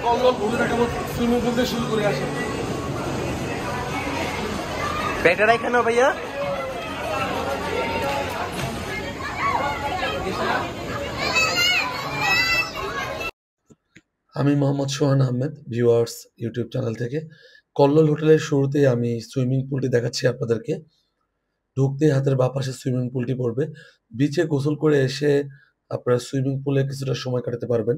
কল্লোল ঘুরে দেখাবো swimming pool দিয়ে শুরু করে আসে। ব্যাটারা কেন ভাইয়া? আমি মোহাম্মদ সোহান আহমেদ, ভিউয়ার্স ইউটিউব চ্যানেল থেকে। কল্লোল হোটেলের শুরুতেই আমি সুইমিং পুলটি দেখাচ্ছি আপনাদেরকে। ঢুকতেই হাতের বাঁ পাশে সুইমিং পুলটি পড়বে। বিচে গোসল করে এসে আপনারা সুইমিং পুলে কিছুটা সময় কাটাতে পারবেন।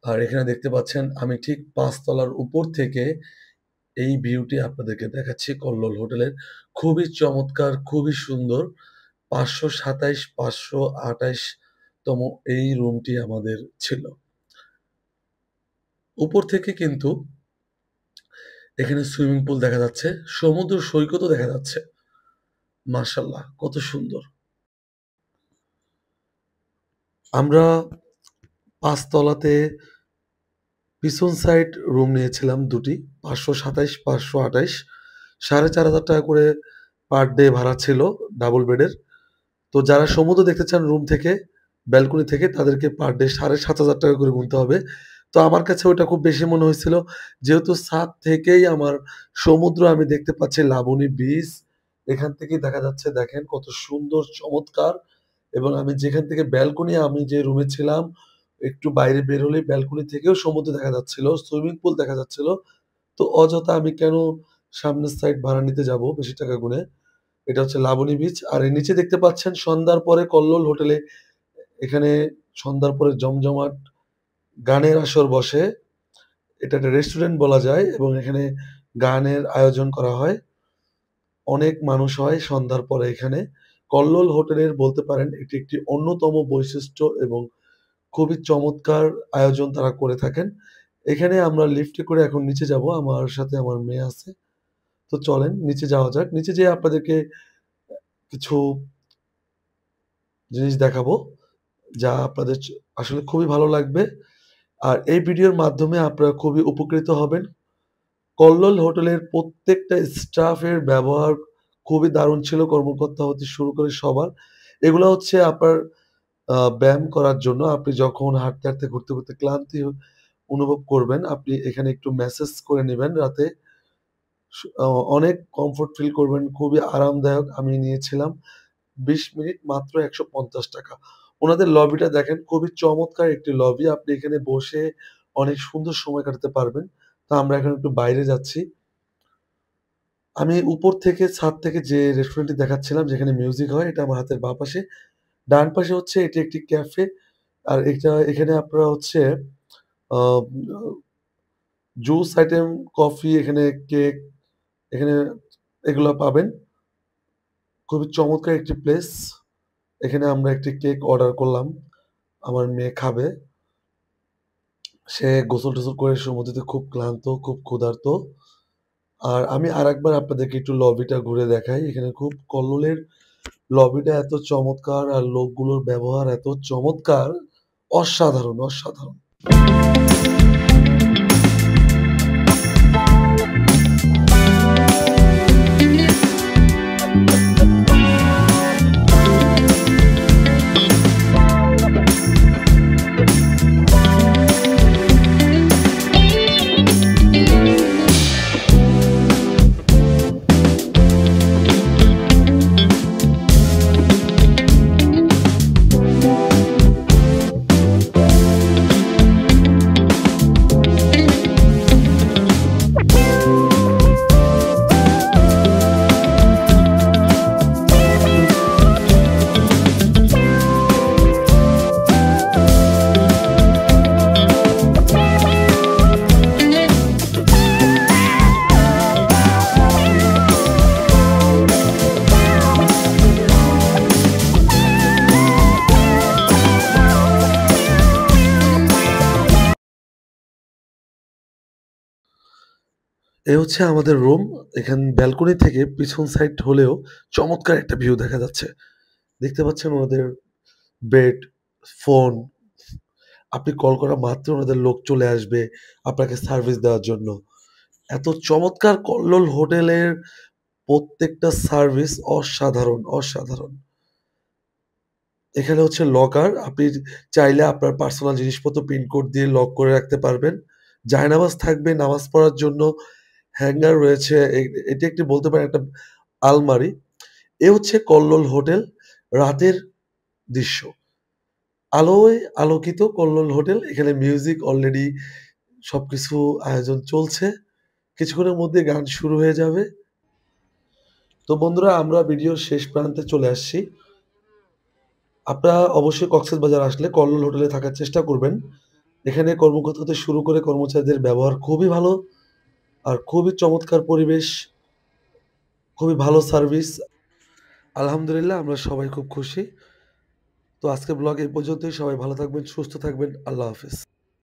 আর এখানে দেখতে পাচ্ছেন আমি ঠিক ৫ তলার উপর থেকে এই ভিউটি আপনাদেরকে দেখাচ্ছি কল্লোল হোটেলের। খুবই চমৎকার, খুবই সুন্দর। ৫২৭, ৫২৮ তম এই রুমটি আমাদের ছিল। উপর থেকে কিন্তু এখানে সুইমিং পুল দেখা যাচ্ছে, সমুদ্র সৈকতও দেখা যাচ্ছে। মাশাআল্লাহ, কত সুন্দর। আমরা ৫ তলাতে পিছন সাইড রুম নিয়েছিলাম দুটি, ৫২৭, ৫২৮। ৪,৫০০ টাকা করে পার ডে ভাড়া ছিল ডাবল বেডের। তো যারা সমুদ্র দেখতে চান রুম থেকে, ব্যালকনি থেকে, তাদেরকে পার ডে ৭,৫০০ টাকা করে গুনতে হবে। তো আমার কাছে ওটা খুব বেশি মনে হয়েছিল, যেহেতু ছাদ থেকেই আমার সমুদ্র আমি দেখতে পাচ্ছি, লাবণী বিচ এখান থেকেই দেখা যাচ্ছে। দেখেন কত সুন্দর, চমৎকার। এবং আমি যেখান থেকে ব্যালকনি, আমি যে রুমে ছিলাম একটু বাইরে বের হলেই ব্যালকনি থেকেও সমুদ্র দেখা যাচ্ছিল, সুইমিং পুল দেখা যাচ্ছিল। তো অযথা আমি কেন সামনের সাইড ভাড়া নিতে যাব বেশি টাকা গুনে। এটা হচ্ছে লাবণী বিচ। আর এর নিচে দেখতে পাচ্ছেন সন্ধ্যার পরে কল্লোল হোটেলে, এখানে সন্ধ্যার পরে জমজমাট গানের আসর বসে। এটা একটা রেস্টুরেন্ট বলা যায় এবং এখানে গানের আয়োজন করা হয়। অনেক মানুষ হয় সন্ধ্যার পরে এখানে। কল্লোল হোটেলের বলতে পারেন এটি একটি অন্যতম বৈশিষ্ট্য এবং খুবই চমৎকার আয়োজন তারা করে থাকেন। এখানে আমরা লিফটে করে এখন নিচে যাব। আমার সাথে আমার মেয়ে আছে। তো চলেন নিচে যাওয়া যাক। নিচে যেয়ে আপনাদেরকে কিছু জিনিস দেখাবো, যা আপনাদের আসলে খুবই ভালো লাগবে। আর এই ভিডিওর মাধ্যমে আপনারা খুবই উপকৃত হবেন। কল্লোল হোটেলের প্রত্যেকটা স্টাফের ব্যবহার খুবই দারুণ ছিল, কর্মকর্তা হতে শুরু করে সবার। এগুলো হচ্ছে আপনার ব্যায়াম করার জন্য। আপনি যখন হাঁটতে, হাঁটতে, ঘুরতে, ঘুরতে ক্লান্তি অনুভব করবেন, আপনি এখানে একটু ম্যাসাজ করে নিবেন রাতে। সু অ অনেক কমফোর্ট ফিল করবেন, খুবই আরামদায়ক। আমি নিয়েছিলাম ২০ মিনিট, মাত্র ৳১৫০। উনাদের লবিটা দেখেন, খুবই চমৎকার একটি লবি। আপনি এখানে বসে অনেক সুন্দর সময় কাটাতে পারবেন। তো আমরা এখন একটু বাইরে যাচ্ছি। আমি উপর থেকে, ছাদ থেকে যে রেস্টুরেন্টটি দেখাচ্ছিলাম যেখানে মিউজিক হয়, এটা আমার হাতের বাঁ পাশে। ডান পাশে হচ্ছে এটি একটি ক্যাফে। আর এখানে আপনারা হচ্ছে আ জুস আইটেম, কফি, এখানে কেক, এখানে এগুলা পাবেন। খুবই চমৎকার একটি প্লেস। এখানে আমরা একটি কেক অর্ডার করলাম। আমার মেয়ে খাবে। সে গোসল-টোসল করে সমুদ্রেতে খুব ক্লান্ত, খুব ক্ষুধার্ত। আর আমি আরেকবার আপনাদেরকে একটু লবিটা ঘুরে দেখাই। এখানে খুব কল্লোলের লবিটা এত চমৎকার আর লোকগুলোর ব্যবহার এত চমৎকার, অসাধারণ, অসাধারণ। এ হচ্ছে আমাদের রুম। ব্যালকনি থেকে পিছন সাইড হলেও চমৎকার একটা ভিউ দেখা যাচ্ছে। দেখতে পাচ্ছেন ওনাদের বেড, ফোন। আপনি কল করা মাত্র ওনাদের লোক চলে আসবে আপনাকে সার্ভিস দেওয়ার জন্য। এত চমৎকার কল্লোল হোটেলের প্রত্যেকটা সার্ভিস অসাধারণ, অসাধারণ। এখানে হচ্ছে লকার। আপনি চাইলে আপনার পার্সোনাল জিনিসপত্র পিন কোড দিয়ে লক করে রাখতে পারবেন। জায়নামাজ থাকবে নামাজ পড়ার জন্য, হ্যাঙ্গার রয়েছে। এটি একটি বলতে পারেন একটা আলমারি। এ হচ্ছে কল্লোল হোটেল রাতের দৃশ্য। আলোয় আলোকিত কল্লোল হোটেল। এখানে মিউজিক অলরেডি সবকিছু আয়োজন চলছে। কিছুক্ষণের মধ্যে গান শুরু হয়ে যাবে। তো বন্ধুরা, আমরা ভিডিওর শেষ প্রান্তে চলে আসছি। আপনারা অবশ্যই কক্সবাজার আসলে কল্লোল হোটেলে থাকার চেষ্টা করবেন। এখানে কর্মকর্তা হতে শুরু করে কর্মচারীদের ব্যবহার খুবই ভালো, আর খুবই চমৎকার পরিবেশ, খুবই ভালো সার্ভিস। আলহামদুলিল্লাহ আমরা সবাই খুব খুশি। তো আজকের ব্লগ এই পর্যন্তই। সবাই ভালো থাকবেন, সুস্থ থাকবেন। আল্লাহ হাফেজ।